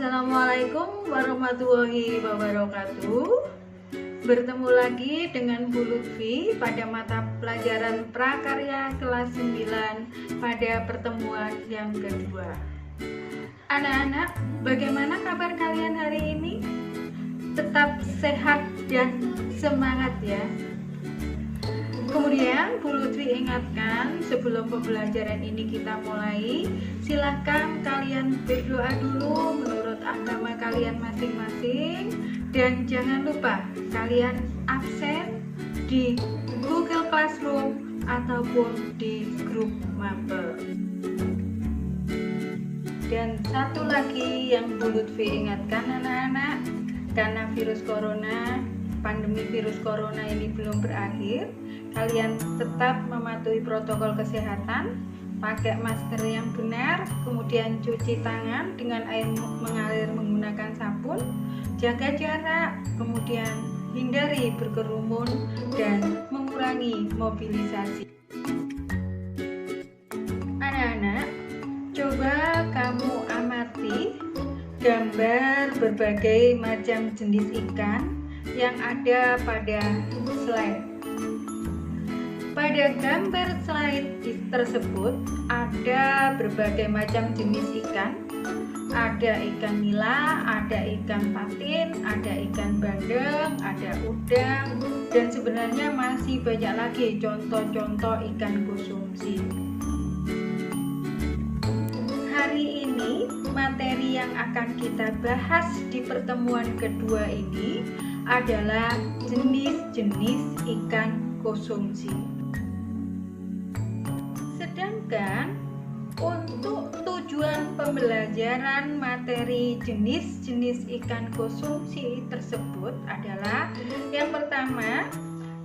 Assalamualaikum warahmatullahi wabarakatuh. Bertemu lagi dengan Bu Lutfi pada mata pelajaran prakarya kelas 9 pada pertemuan yang kedua. Anak-anak, bagaimana kabar kalian hari ini? Tetap sehat dan semangat ya. Kemudian Bu Lutfi ingatkan, sebelum pembelajaran ini kita mulai, silahkan kalian berdoa dulu menurut agama kalian masing-masing. Dan jangan lupa kalian absen di Google Classroom ataupun di grup mapel. Dan satu lagi yang Bu Lutfi ingatkan anak-anak, karena pandemi virus corona ini belum berakhir, kalian tetap mematuhi protokol kesehatan, pakai masker yang benar, kemudian cuci tangan dengan air mengalir menggunakan sabun, jaga jarak, kemudian hindari berkerumun dan mengurangi mobilisasi. Anak-anak, coba kamu amati gambar berbagai macam jenis ikan yang ada pada slide. Pada gambar slide tersebut ada berbagai macam jenis ikan. Ada ikan nila, ada ikan patin, ada ikan bandeng, ada udang, dan sebenarnya masih banyak lagi contoh-contoh ikan konsumsi. Hari ini materi yang akan kita bahas di pertemuan kedua ini adalah jenis-jenis ikan konsumsi. Sedangkan untuk tujuan pembelajaran materi jenis-jenis ikan konsumsi tersebut adalah yang pertama,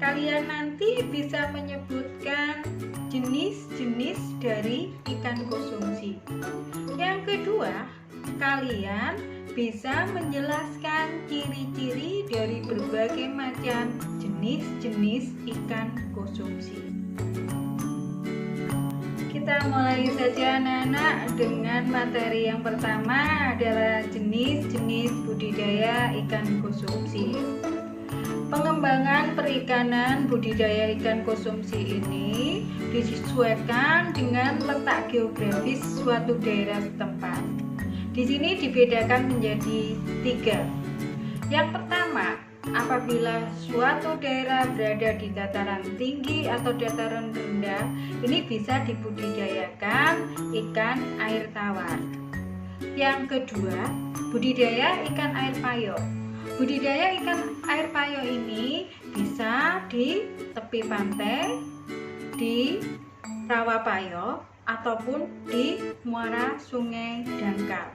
kalian nanti bisa menyebutkan jenis-jenis dari ikan konsumsi. Yang kedua, kalian bisa menjelaskan ciri-ciri dari berbagai macam jenis-jenis ikan konsumsi. Kita mulai saja anak-anak dengan materi yang pertama adalah jenis-jenis budidaya ikan konsumsi. Pengembangan perikanan budidaya ikan konsumsi ini disesuaikan dengan letak geografis suatu daerah setempat. Di sini dibedakan menjadi 3. Yang pertama, apabila suatu daerah berada di dataran tinggi atau dataran rendah, ini bisa dibudidayakan ikan air tawar. Yang kedua, budidaya ikan air payo. Budidaya ikan air payo ini bisa di tepi pantai, di rawa payo, ataupun di muara sungai dangkal.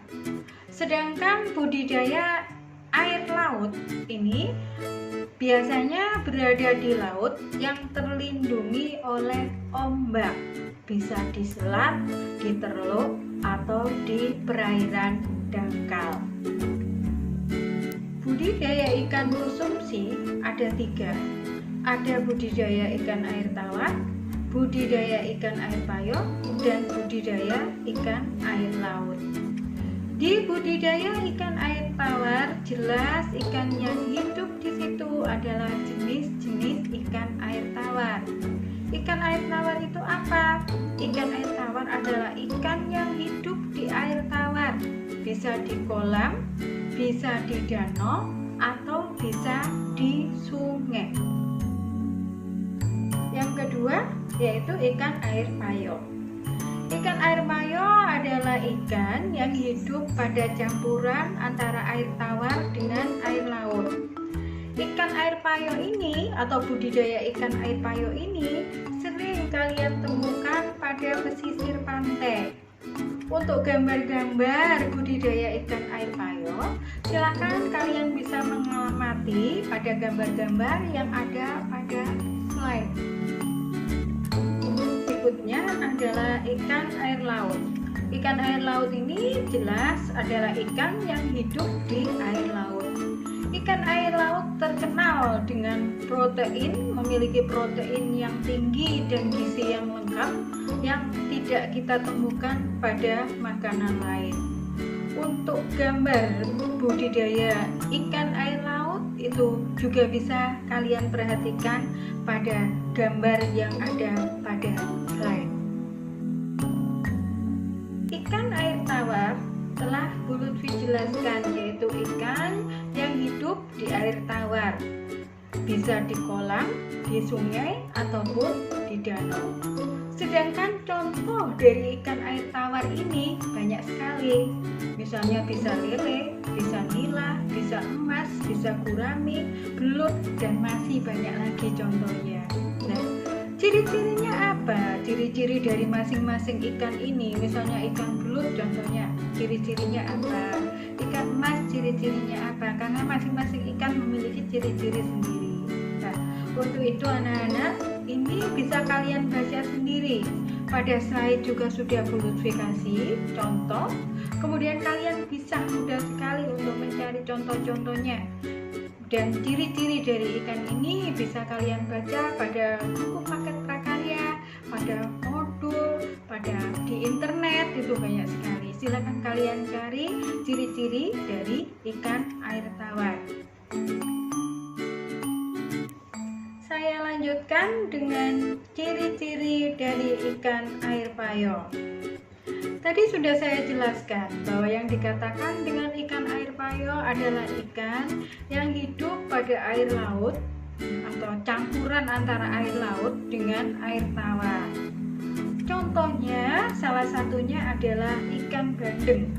Sedangkan budidaya air laut ini biasanya berada di laut yang terlindungi oleh ombak, bisa di selat, di teluk, atau di perairan dangkal. Budidaya ikan konsumsi ada 3. Ada budidaya ikan air tawar, budidaya ikan air payo, dan budidaya ikan air laut. Di budidaya ikan air tawar, jelas ikan yang hidup di situ adalah jenis-jenis ikan air tawar. Ikan air tawar itu apa? Ikan air tawar adalah ikan yang hidup di air tawar. Bisa di kolam, bisa di danau, atau bisa di sungai. Yang kedua yaitu ikan air payo. Ikan air payo adalah ikan yang hidup pada campuran antara air tawar dengan air laut. Ikan air payo ini atau budidaya ikan air payo ini sering kalian temukan pada pesisir pantai. Untuk gambar-gambar budidaya ikan air payo, silakan kalian bisa mengamati pada gambar-gambar yang ada pada slide. Berikutnya adalah ikan air laut. Ikan air laut ini jelas adalah ikan yang hidup di air laut. Ikan air laut terkenal dengan protein, memiliki protein yang tinggi dan gizi yang lengkap yang tidak kita temukan pada makanan lain. untuk gambar budidaya ikan air laut itu juga bisa kalian perhatikan pada gambar yang ada pada slide. Ikan air tawar telah Bu Lutfi jelaskan, yaitu ikan yang hidup di air tawar, bisa di kolam, di sungai, ataupun di danau. Sedangkan contoh dari ikan air tawar ini banyak sekali. Misalnya bisa lele, bisa nila, bisa emas, bisa gurami, belut, dan masih banyak lagi contohnya. Nah, ciri-cirinya apa? Ciri-ciri dari masing-masing ikan ini, misalnya ikan belut contohnya, ciri-cirinya apa? Ikan emas ciri-cirinya apa? Karena masing-masing ikan memiliki ciri-ciri sendiri. Nah, untuk itu anak-anak, ini bisa kalian baca sendiri. Pada slide juga sudah Bu Lutfi kasih contoh. Kemudian kalian bisa mudah sekali untuk mencari contoh-contohnya. Dan ciri-ciri dari ikan ini bisa kalian baca pada buku paket prakarya, pada modul, pada di internet, itu banyak sekali. Silakan kalian cari ciri-ciri dari ikan air tawar. Saya lanjutkan dengan ciri-ciri dari ikan air payo. Tadi sudah saya jelaskan bahwa yang dikatakan dengan ikan air payo adalah ikan yang hidup pada air laut atau campuran antara air laut dengan air tawar. Contohnya, salah satunya adalah ikan bandeng.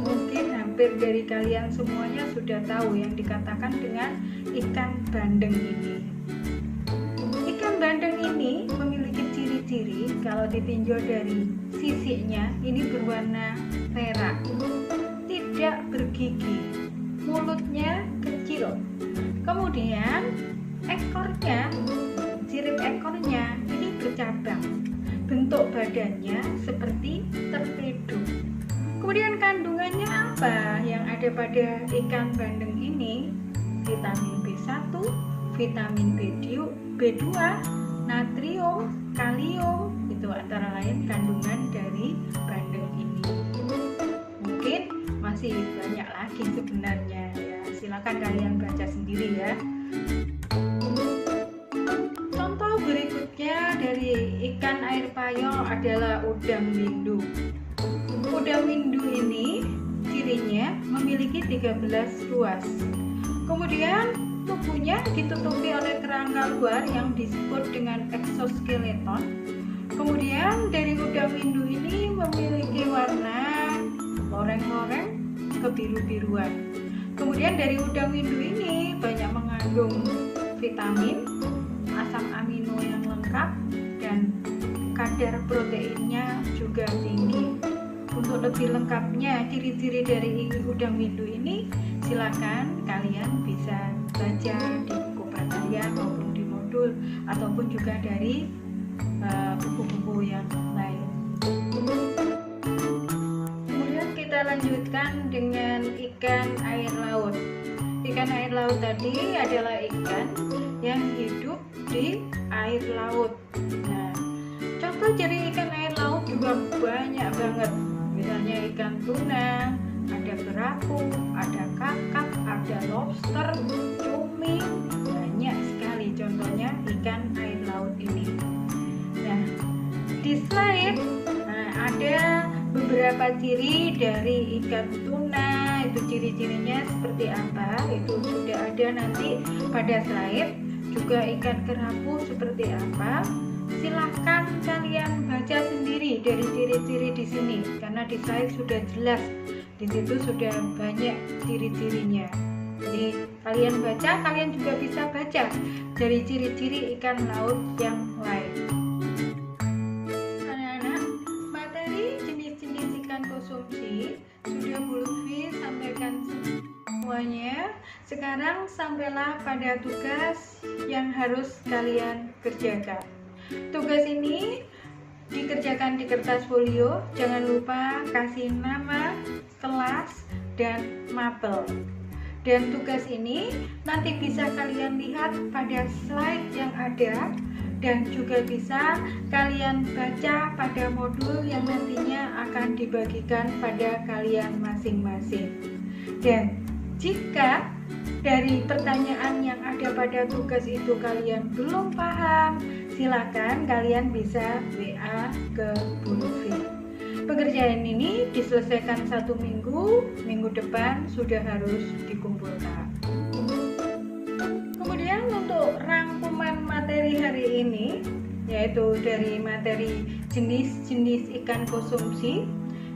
Mungkin hampir dari kalian semuanya sudah tahu yang dikatakan dengan ikan bandeng ini. Ikan bandeng ini memiliki ciri-ciri kalau ditinjau dari sisiknya ini berwarna perak, tidak bergigi, mulutnya kecil, kemudian ekornya, sirip ekornya ini bercabang, bentuk badannya seperti torpedo. Kemudian kandungannya apa yang ada pada ikan bandeng ini? Vitamin B1, vitamin B2, natrium, kalium, itu antara lain kandungan dari bandeng ini. Mungkin masih banyak lagi sebenarnya ya, silakan kalian baca sendiri ya. Contoh berikutnya dari ikan air payo adalah udang windu. Udang windu ini cirinya memiliki 13 ruas. Kemudian tubuhnya ditutupi oleh kerangka luar yang disebut dengan eksoskeleton. Kemudian dari udang windu ini memiliki warna loreng-loreng kebiru-biruan. Kemudian dari udang windu ini banyak mengandung vitamin, asam amino yang lengkap, dan kadar proteinnya juga tinggi. Untuk lebih lengkapnya ciri-ciri dari udang windu ini, silakan kalian bisa baca di buku prakarya maupun di modul, ataupun juga dari buku-buku yang lain. Kemudian kita lanjutkan dengan ikan air laut. Ikan air laut tadi adalah ikan yang hidup di air laut. Nah, contoh ciri ikan air laut juga banyak banget. Misalnya ikan tuna, ada kerapu, ada kakap, ada lobster, cumi, banyak sekali contohnya ikan air laut ini. Nah, di slide ada beberapa ciri dari ikan tuna, itu ciri-cirinya seperti apa, itu sudah ada nanti pada slide. Juga ikan kerapu seperti apa. Silahkan kalian baca sendiri dari ciri-ciri di sini, karena di slide sudah jelas, di situ sudah banyak ciri-cirinya. Jadi kalian baca, kalian juga bisa baca dari ciri-ciri ikan laut yang lain. Anak-anak, materi jenis-jenis ikan konsumsi sudah Bu Lutfi sampaikan semuanya. Sekarang sampailah pada tugas yang harus kalian kerjakan. Tugas ini dikerjakan di kertas folio. Jangan lupa kasih nama, kelas, dan mapel. Dan tugas ini nanti bisa kalian lihat pada slide yang ada dan juga bisa kalian baca pada modul yang nantinya akan dibagikan pada kalian masing-masing. Dan jika dari pertanyaan yang ada pada tugas itu kalian belum paham, silakan kalian bisa WA ke Bu Lutfi. Pekerjaan ini diselesaikan 1 minggu, minggu depan sudah harus dikumpulkan. Kemudian untuk rangkuman materi hari ini, yaitu dari materi jenis-jenis ikan konsumsi.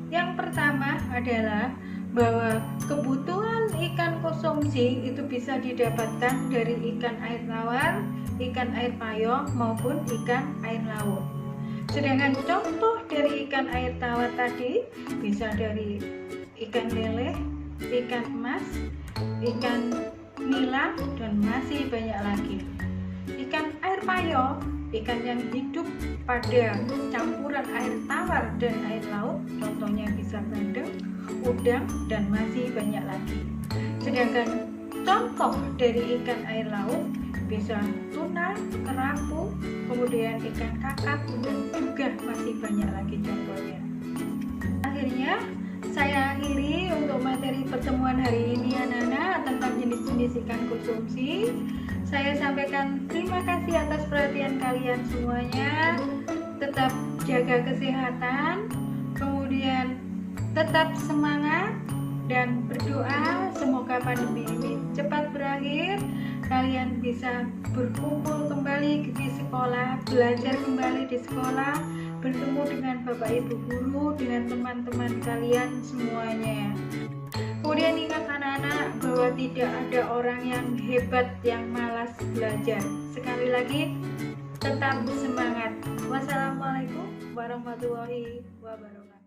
Yang pertama adalah bahwa kebutuhan ikan konsumsi itu bisa didapatkan dari ikan air tawar, ikan air payau maupun ikan air laut. Sedangkan contoh dari ikan air tawar tadi bisa dari ikan lele, ikan emas, ikan nila, dan masih banyak lagi. Ikan air payau, ikan yang hidup pada campuran air tawar dan air laut, contohnya bisa bandeng, udang, dan masih banyak lagi. Sedangkan contoh dari ikan air laut bisa tuna, kerapu, kemudian ikan kakap, dan juga masih banyak lagi contohnya. Akhirnya saya akhiri untuk materi pertemuan hari ini anak-anak tentang jenis-jenis ikan konsumsi. Saya sampaikan terima kasih atas perhatian kalian semuanya. Tetap jaga kesehatan, kemudian tetap semangat dan berdoa semoga pandemi ini cepat berakhir. Kalian bisa berkumpul kembali di sekolah, belajar kembali di sekolah, bertemu dengan Bapak Ibu guru, dengan teman-teman kalian semuanya. Kemudian ingat anak-anak bahwa tidak ada orang yang hebat yang malas belajar. Sekali lagi, tetap semangat. Wassalamualaikum warahmatullahi wabarakatuh.